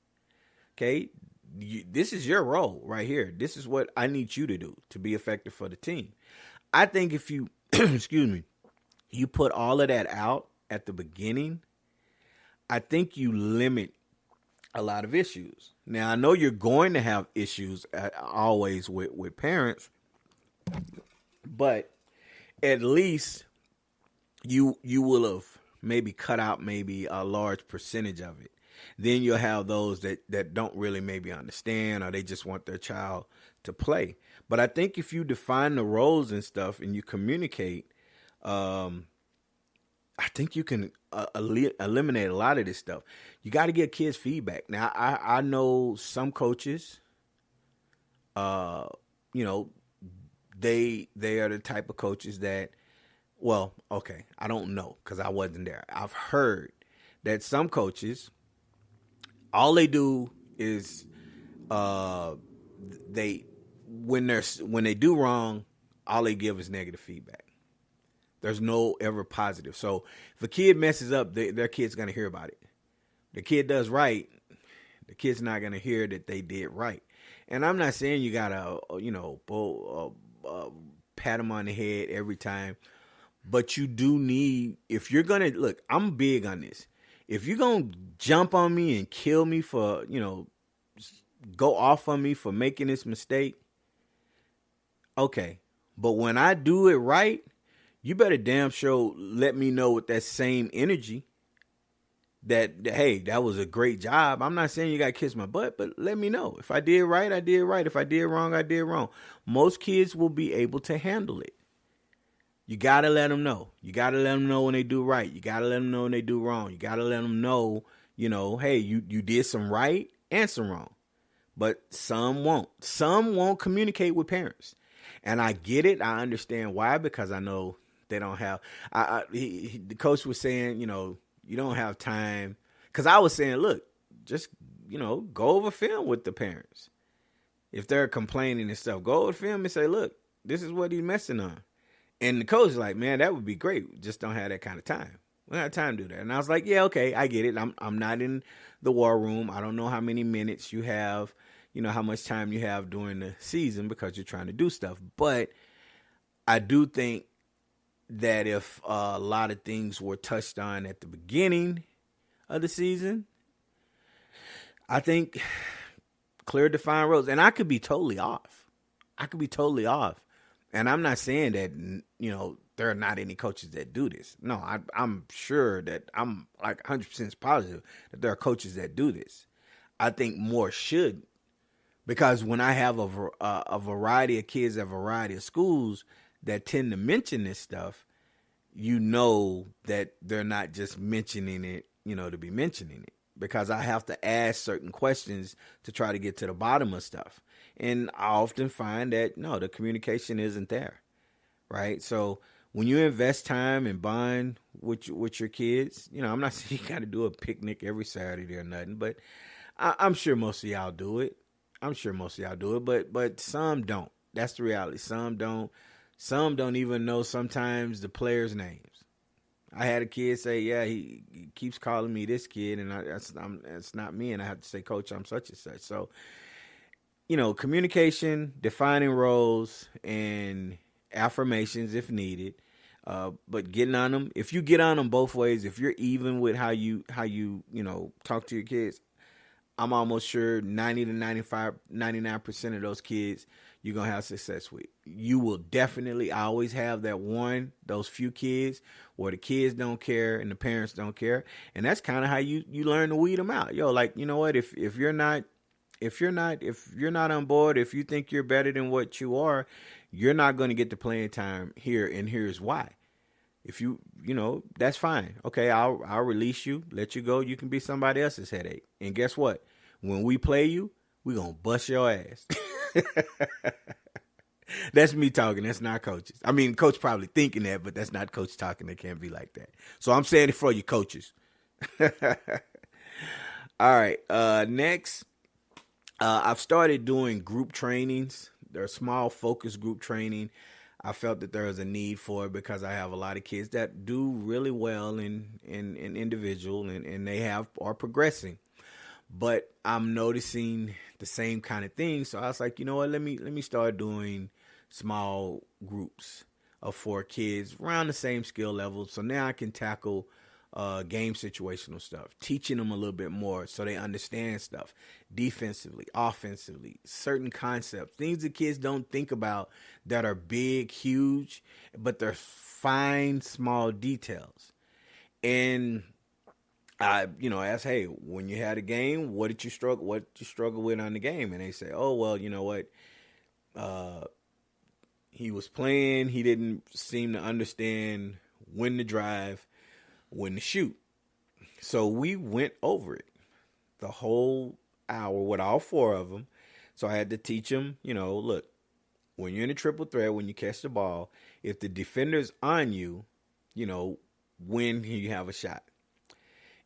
Okay? This is your role right here. This is what I need you to do to be effective for the team. I think if you, excuse me, you put all of that out at the beginning, I think you limit a lot of issues. Now, I know you're going to have issues always with parents, but at least you will have maybe cut out maybe a large percentage of it. Then you'll have those that don't really maybe understand, or they just want their child to play. But I think if you define the roles and stuff and you communicate, I think you can eliminate a lot of this stuff. You got to get kids feedback. Now, I know some coaches, they are the type of coaches that, well, okay, I don't know because I wasn't there. I've heard that some coaches, all they do is when they do wrong, all they give is negative feedback. There's no ever positive. So if a kid messes up, their kid's going to hear about it. The kid does right, the kid's not going to hear that they did right. And I'm not saying you got to, pat them on the head every time. But you do need, if you're going to, look, I'm big on this. If you're going to jump on me and kill me for, go off on me for making this mistake, okay. But when I do it right, you better damn sure let me know with that same energy that, hey, that was a great job. I'm not saying you got to kiss my butt, but let me know. If I did right, I did right. If I did wrong, I did wrong. Most kids will be able to handle it. You got to let them know. You got to let them know when they do right. You got to let them know when they do wrong. You got to let them know, hey, you did some right and some wrong. But some won't. Some won't communicate with parents. And I get it. I understand why, because I know they don't have. The coach was saying, you don't have time Because I was saying, look, just, go over film with the parents. If they're complaining and stuff, go over film and say, look, this is what he's messing on. And the coach is like, man, that would be great. We just don't have that kind of time. We don't have time to do that. And I was like, yeah, okay, I get it. I'm not in the war room. I don't know how many minutes you have, how much time you have during the season because you're trying to do stuff. But I do think that if a lot of things were touched on at the beginning of the season, I think clear defined roles. And I could be totally off. And I'm not saying that, there are not any coaches that do this. No, I'm sure that I'm like 100% positive that there are coaches that do this. I think more should, because when I have a variety of kids at a variety of schools that tend to mention this stuff, that they're not just mentioning it, to be mentioning it. Because I have to ask certain questions to try to get to the bottom of stuff. And I often find that, no, the communication isn't there, right? So when you invest time and bond with your kids, I'm not saying you got to do a picnic every Saturday or nothing, but I'm sure most of y'all do it. But some don't. That's the reality. Some don't. Some don't even know sometimes the players' names. I had a kid say, yeah, he keeps calling me this kid, and it's not me, and I have to say, Coach, I'm such and such. So, communication, defining roles, and affirmations if needed, but getting on them. If you get on them both ways, if you're even with how you talk to your kids, I'm almost sure 90 to 95, 99% of those kids you're going to have success with. You will definitely always have those few kids where the kids don't care and the parents don't care. And that's kind of how you learn to weed them out. Like, you know what, if you're not on board, if you think you're better than what you are, you're not going to get the playing time here. And here's why. If that's fine. Okay, I'll release you, let you go. You can be somebody else's headache. And guess what? When we play you, we're going to bust your ass. That's me talking. That's not coaches. I mean, coach probably thinking that, but that's not coach talking. It can't be like that. So I'm saying it for you coaches. All right. Next, I've started doing group trainings. They're small focus group training. I felt that there was a need for it because I have a lot of kids that do really well in individual and they are progressing. But I'm noticing the same kind of thing. So I was like, you know what, let me start doing small groups of 4 kids around the same skill level. So now I can tackle game situational stuff, teaching them a little bit more so they understand stuff defensively, offensively, certain concepts, things that kids don't think about that are big, huge, but they're fine, small details. And I, ask, hey, when you had a game, what did you struggle with on the game? And they say, oh, well, you know what? He was playing. He didn't seem to understand when to drive, when to shoot. So we went over it the whole hour with all 4 of them. So I had to teach them, look, when you're in a triple threat, when you catch the ball, if the defender's on you, when you have a shot.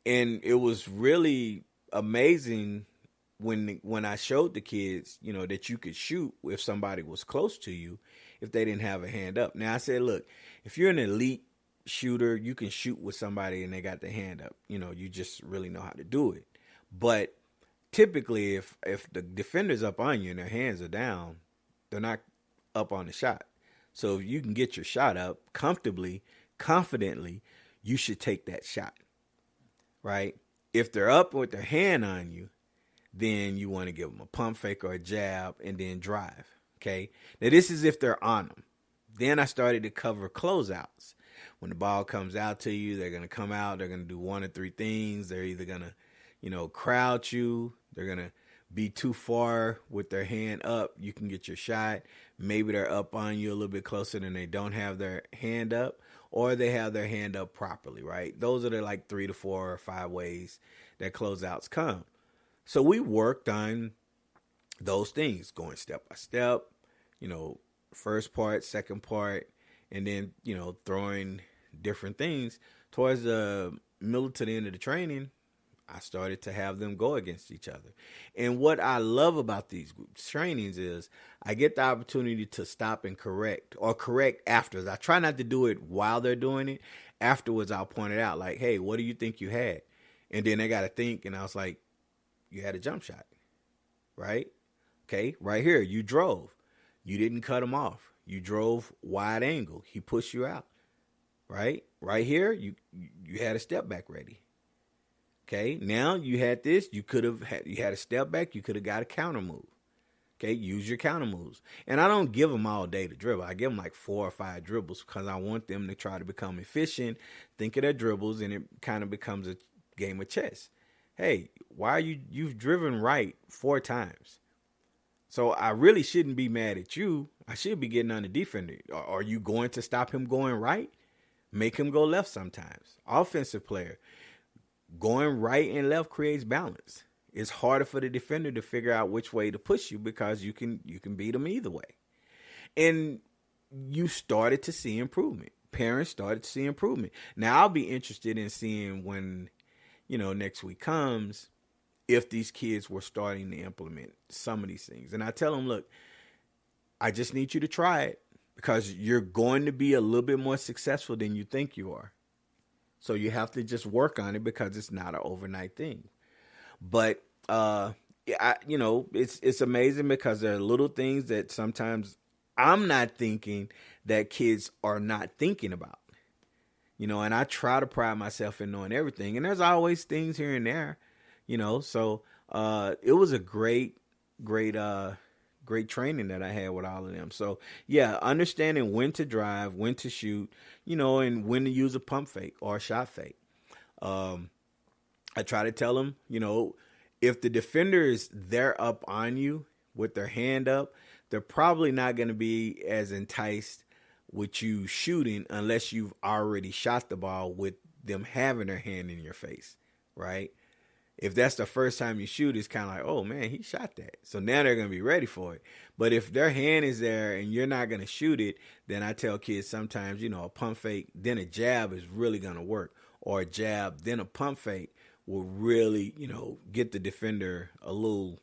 And it was really amazing when I showed the kids, that you could shoot if somebody was close to you if they didn't have a hand up. Now I said, look, if you're an elite shooter, you can shoot with somebody and they got the hand up. You just really know how to do it. But typically if the defender's up on you and their hands are down, they're not up on the shot. So if you can get your shot up comfortably, confidently, you should take that shot. Right? If they're up with their hand on you, then you want to give them a pump fake or a jab and then drive. Okay? Now this is if they're on them. Then I started to cover closeouts. When the ball comes out to you, they're going to come out. They're going to do 1 or 3 things. They're either going to, crowd you. They're going to be too far with their hand up. You can get your shot. Maybe they're up on you a little bit closer than they don't have their hand up. Or they have their hand up properly, right? Those are the 3 to 4 or 5 ways that closeouts come. So we worked on those things, going step by step, first part, second part, and then, throwing different things. Towards the middle to the end of the training, I started to have them go against each other. And what I love about these trainings is I get the opportunity to stop and correct, or correct afterwards. I try not to do it while they're doing it. Afterwards, I'll point it out like, hey, what do you think you had? And then they got to think. And I was like, you had a jump shot, right? Okay, right here, you drove. You didn't cut him off. You drove wide angle. He pushed you out, right? Right here, you had a step back ready. Okay, now you had this. You had a step back. You could have got a counter move. Okay, use your counter moves. And I don't give them all day to dribble. I give them like 4 or 5 dribbles because I want them to try to become efficient, think of their dribbles, and it kind of becomes a game of chess. Hey, why are you've driven right 4 times? So I really shouldn't be mad at you. I should be getting on the defender. Are you going to stop him going right? Make him go left sometimes. Offensive player. Going right and left creates balance. It's harder for the defender to figure out which way to push you because you can beat them either way. And you started to see improvement. Parents started to see improvement. Now I'll be interested in seeing when, next week comes, if these kids were starting to implement some of these things. And I tell them, look, I just need you to try it because you're going to be a little bit more successful than you think you are. So you have to just work on it because it's not an overnight thing. But, it's amazing because there are little things that sometimes I'm not thinking that kids are not thinking about. And I try to pride myself in knowing everything. And there's always things here and there, So it was a great training that I had with all of them. So, yeah, understanding when to drive, when to shoot, and when to use a pump fake or a shot fake. I try to tell them, if the defender is there up on you with their hand up, they're probably not going to be as enticed with you shooting unless you've already shot the ball with them having their hand in your face, right? If that's the first time you shoot, it's kind of like, oh, man, he shot that. So now they're going to be ready for it. But if their hand is there and you're not going to shoot it, then I tell kids sometimes, a pump fake, then a jab is really going to work. Or a jab, then a pump fake will really, get the defender a little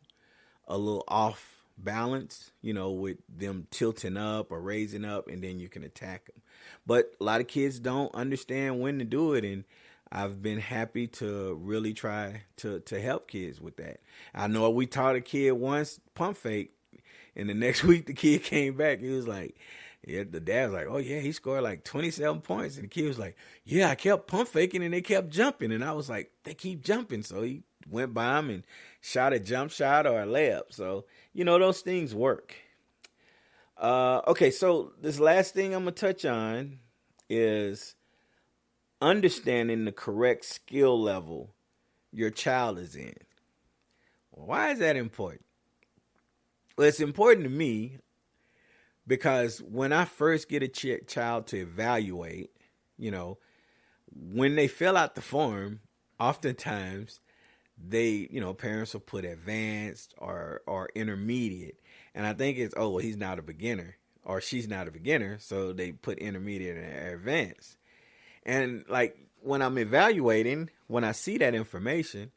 off balance, with them tilting up or raising up, and then you can attack them. But a lot of kids don't understand when to do it, and I've been happy to really try to help kids with that. I know we taught a kid once pump fake, and the next week the kid came back. He was like, the dad was like, oh, yeah, he scored like 27 points. And the kid was like, yeah, I kept pump faking, and they kept jumping. And I was like, they keep jumping. So he went by him and shot a jump shot or a layup. So, those things work. Okay, so this last thing I'm going to touch on is understanding the correct skill level your child is in. Well, why is that important? Well, it's important to me because when I first get a child to evaluate, when they fill out the form, oftentimes they, parents will put advanced or intermediate. And I think it's, oh, well, he's not a beginner or she's not a beginner. So they put intermediate and advanced. And like when I'm evaluating, when I see that information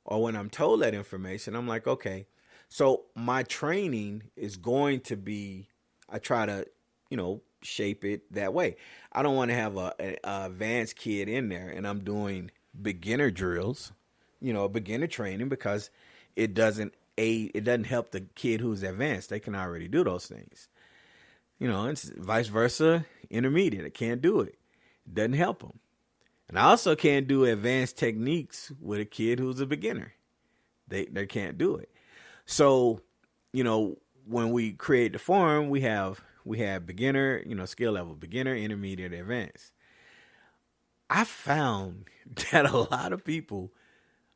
or when I'm told that information, I'm like, okay, so my training is going to be, I try to, shape it that way. I don't want to have a advanced kid in there and I'm doing beginner drills, beginner training because it doesn't help the kid who's advanced. They can already do those things. It's vice versa, intermediate. I can't do it. Doesn't help them. And I also can't do advanced techniques with a kid who's a beginner. They can't do it. So, when we create the form, we have beginner, skill level, beginner, intermediate, advanced. I found that a lot of people,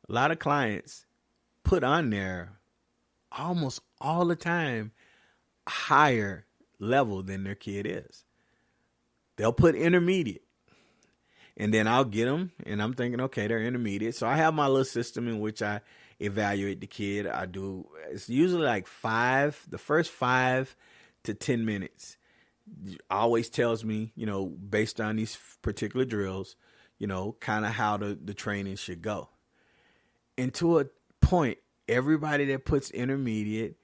a lot of clients put on there almost all the time higher level than their kid is. They'll put intermediate. And then I'll get them, and I'm thinking, okay, they're intermediate. So I have my little system in which I evaluate the kid. It's usually like the first 5 to 10 minutes. Always tells me, based on these particular drills, kind of how the training should go. And to a point, everybody that puts intermediate,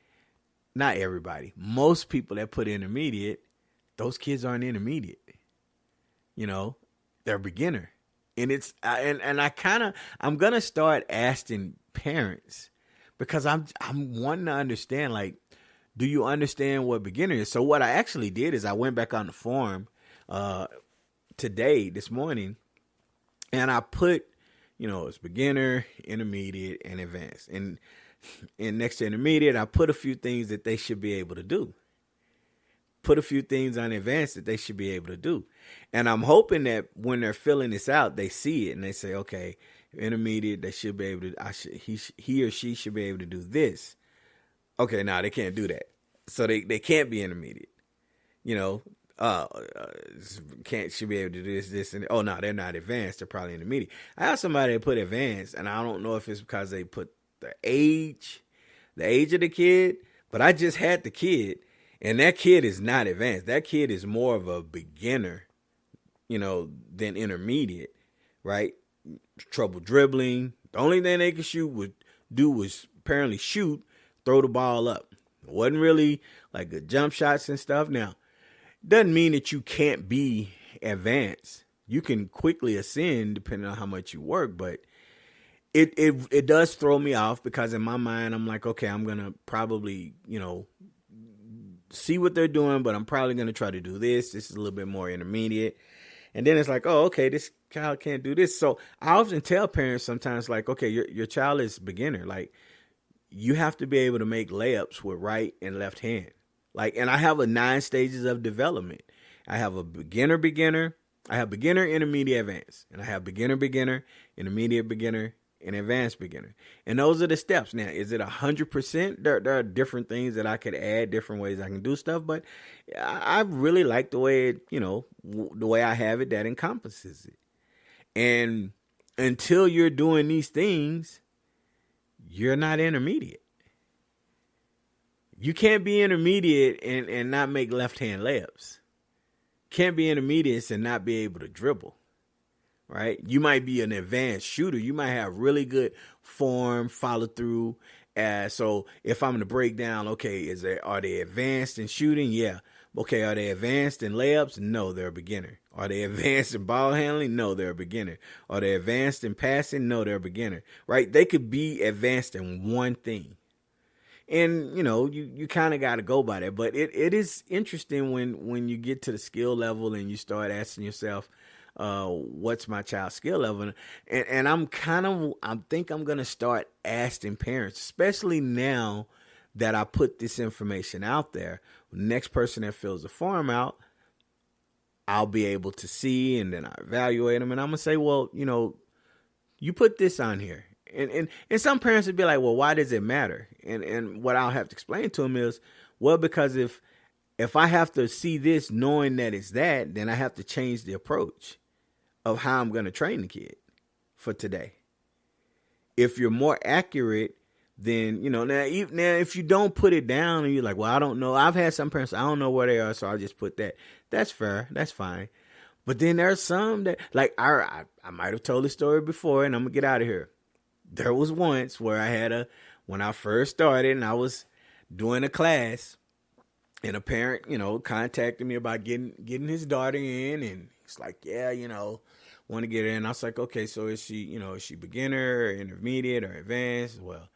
not everybody, most people that put intermediate, those kids aren't intermediate. They're beginner. And I'm gonna start asking parents, because I'm wanting to understand, like, do you understand what beginner is? So what I actually did is I went back on the forum this morning, and I put, it's beginner, intermediate, and advanced. And next to intermediate, I put a few things that they should be able to do. Put a few things on advanced that they should be able to do. And I'm hoping that when they're filling this out, they see it and they say, okay, intermediate, they should be able to, he or she should be able to do this. Okay, no, they can't do that. So they can't be intermediate. Should be able to do this, and oh no, they're not advanced. They're probably intermediate. I have somebody that put advanced, and I don't know if it's because they put the age of the kid, but I just had the kid, and that kid is not advanced. That kid is more of a beginner, than intermediate, right? Trouble dribbling. The only thing they could do was apparently throw the ball up. It wasn't really like good jump shots and stuff. Now, doesn't mean that you can't be advanced. You can quickly ascend depending on how much you work, but it does throw me off, because in my mind I'm like, okay, I'm gonna probably see what they're doing, but I'm probably gonna try to do this. This is a little bit more intermediate, and then it's like, oh, okay, this child can't do this. So I often tell parents sometimes, like, okay, your child is beginner. Like, you have to be able to make layups with right and left hand. Like, and I have 9 stages of development. I have a beginner, I have beginner, intermediate, advanced, and I have beginner, intermediate beginner, and advanced beginner. And those are the steps. Now, is it 100%? There are different things that I could add, different ways I can do stuff, but I really like the way the way I have it, that encompasses it. And until you're doing these things, you're not intermediate. You can't be intermediate and not make left-hand layups. Can't be intermediate and not be able to dribble, right? You might be an advanced shooter. You might have really good form, follow through. So if I'm going to break down, okay, are they advanced in shooting? Yeah. Okay, are they advanced in layups? No, they're a beginner. Are they advanced in ball handling? No, they're a beginner. Are they advanced in passing? No, they're a beginner, right? They could be advanced in one thing. And, you kind of got to go by that. But it is interesting when you get to the skill level and you start asking yourself, what's my child's skill level? And I think I'm going to start asking parents, especially now that I put this information out there. Next person that fills the form out, I'll be able to see, and then I evaluate them. And I'm going to say, well, you put this on here. And some parents would be like, well, why does it matter? And what I'll have to explain to them is, well, because if I have to see this knowing that it's that, then I have to change the approach of how I'm going to train the kid for today. If you're more accurate, then, now if you don't put it down and you're like, well, I don't know. I've had some parents, I don't know where they are, so I'll just put that. That's fair. That's fine. But then there's some that, like, I might have told this story before, and I'm going to get out of here. There was once where when I first started and I was doing a class, and a parent, contacted me about getting his daughter in, and he's like, yeah, want to get her in. I was like, okay, so is she beginner, or intermediate, or advanced? Well,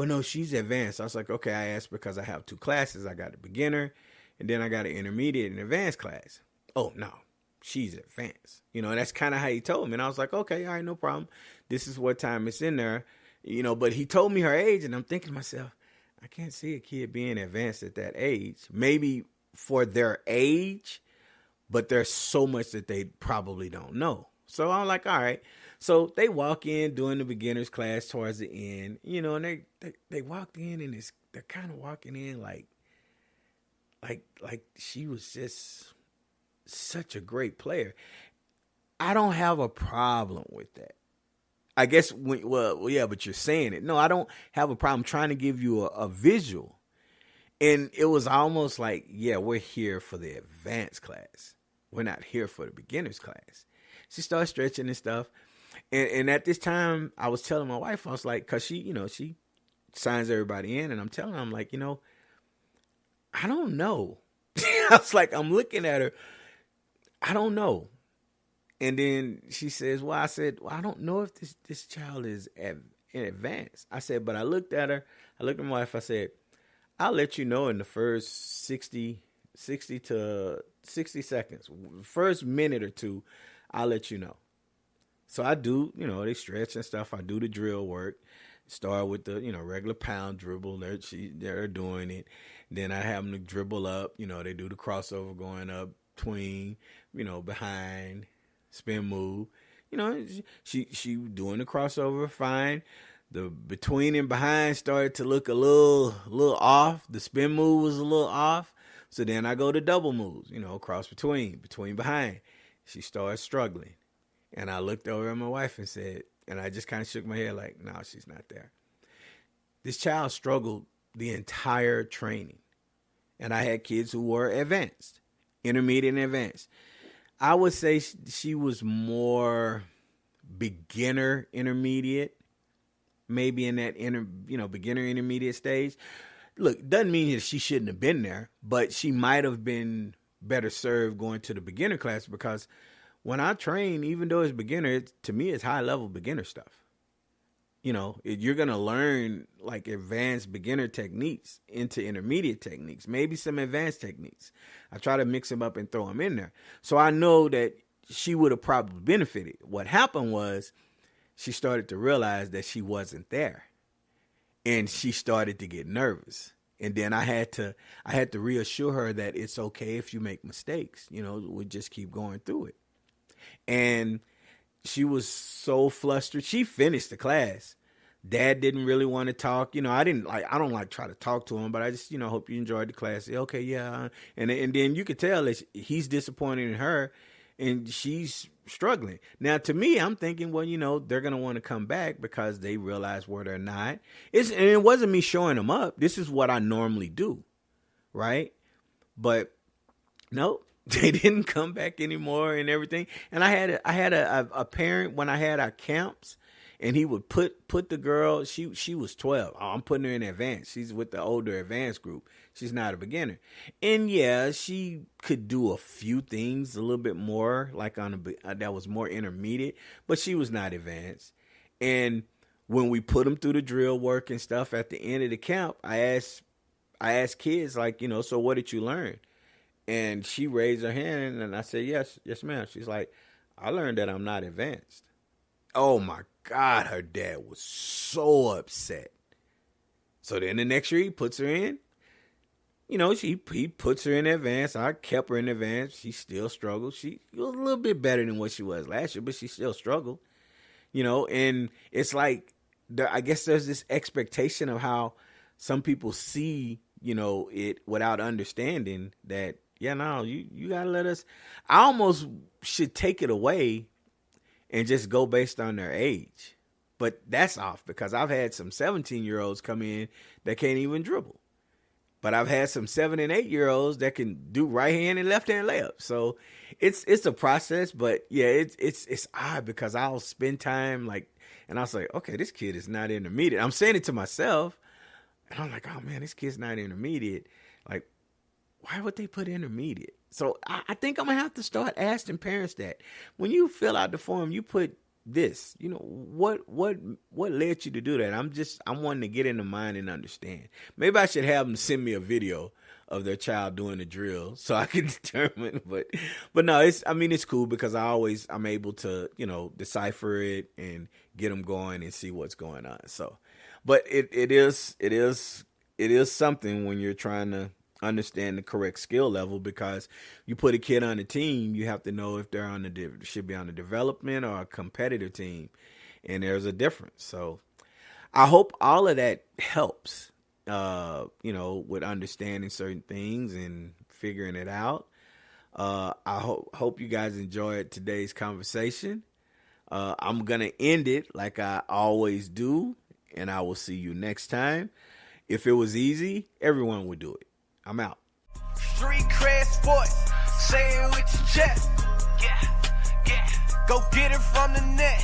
no, she's advanced. I was like, okay, I asked because I have 2 classes. I got a beginner, and then I got an intermediate and advanced class. Oh, no, she's advanced. That's kind of how he told me. And I was like, okay, all right, no problem. This is what time it's in there, but he told me her age, and I'm thinking to myself, I can't see a kid being advanced at that age. Maybe for their age, but there's so much that they probably don't know. So I'm like, all right. So they walk in doing the beginner's class towards the end, and they walked in, and they're kind of walking in like she was just such a great player. I don't have a problem with that. I guess, yeah, but you're saying it. No, I don't have a problem trying to give you a visual. And it was almost like, yeah, we're here for the advanced class. We're not here for the beginner's class. She started stretching and stuff. And at this time, I was telling my wife, I was like, because she signs everybody in, and I'm telling her, I'm like, I don't know. I was like, I'm looking at her, I don't know. And then she says, well, I said, well, I don't know if this child is in advance. I said, but I looked at her, I looked at my wife, I said, I'll let you know in the first 60 to 60 seconds, first minute or two, I'll let you know. So I do, they stretch and stuff. I do the drill work. Start with the, regular pound dribble. They're doing it. Then I have them to dribble up. They do the crossover going up, tween, behind, spin move. She doing the crossover fine. The between and behind started to look a little off. The spin move was a little off. So then I go to double moves, cross between behind. She started struggling. And I looked over at my wife and said, and I just kind of shook my head like, no, she's not there. This child struggled the entire training. And I had kids who were advanced, intermediate and advanced. I would say she was more beginner intermediate, maybe in that beginner intermediate stage. Look, doesn't mean that she shouldn't have been there, but she might have been better served going to the beginner class, because when I train, even though it's beginner, to me, it's high level beginner stuff. You're going to learn like advanced beginner techniques into intermediate techniques, maybe some advanced techniques. I try to mix them up and throw them in there. So I know that she would have probably benefited. What happened was she started to realize that she wasn't there, and she started to get nervous. And then I had to reassure her that it's okay if you make mistakes. We just keep going through it. And she was so flustered. She finished the class. Dad didn't really want to talk. I don't like try to talk to him, but I just, hope you enjoyed the class. Say, okay, yeah. And then you could tell that he's disappointed in her, and she's struggling. Now, to me, I'm thinking, well, they're going to want to come back because they realize where they're not. And it wasn't me showing them up. This is what I normally do, right? But no. They didn't come back anymore and everything. And I had a parent when I had our camps, and he would put the girl. She was 12. I'm putting her in advanced. She's with the older advanced group. She's not a beginner. And yeah, she could do a few things a little bit more, like that was more intermediate, but she was not advanced. And when we put them through the drill work and stuff at the end of the camp, I asked kids like, so what did you learn? And she raised her hand, and I said, yes, ma'am. She's like, I learned that I'm not advanced. Oh, my God, her dad was so upset. So then the next year he puts her in. He puts her in advance. I kept her in advance. She still struggled. She was a little bit better than what she was last year, but she still struggled. And it's like, I guess there's this expectation of how some people see, it without understanding that, yeah, no, you got to let us. I almost should take it away and just go based on their age. But that's off, because I've had some 17-year-olds come in that can't even dribble. But I've had some 7 and 8-year-olds that can do right hand and left hand layups. So it's a process, but yeah, it's odd, because I'll spend time and I was like, okay, this kid is not intermediate. I'm saying it to myself, and I'm like, oh man, this kid's not intermediate. Like, why would they put intermediate? So I think I'm gonna have to start asking parents that when you fill out the form, you put this. What led you to do that? I'm wanting to get in the mind and understand. Maybe I should have them send me a video of their child doing the drill so I can determine. But no, it's cool, because I'm able to decipher it and get them going and see what's going on. So, but it is something when you're trying to understand the correct skill level, because you put a kid on a team, you have to know if they're should be on a development or a competitive team, and there's a difference. So I hope all of that helps, with understanding certain things and figuring it out. I hope you guys enjoyed today's conversation. I'm gonna end it like I always do, and I will see you next time. If it was easy, everyone would do it. I'm out. Street cred sports, say it with your chest. Yeah. Go get it from the net.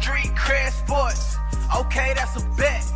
Street cred sports. Okay, that's a bet.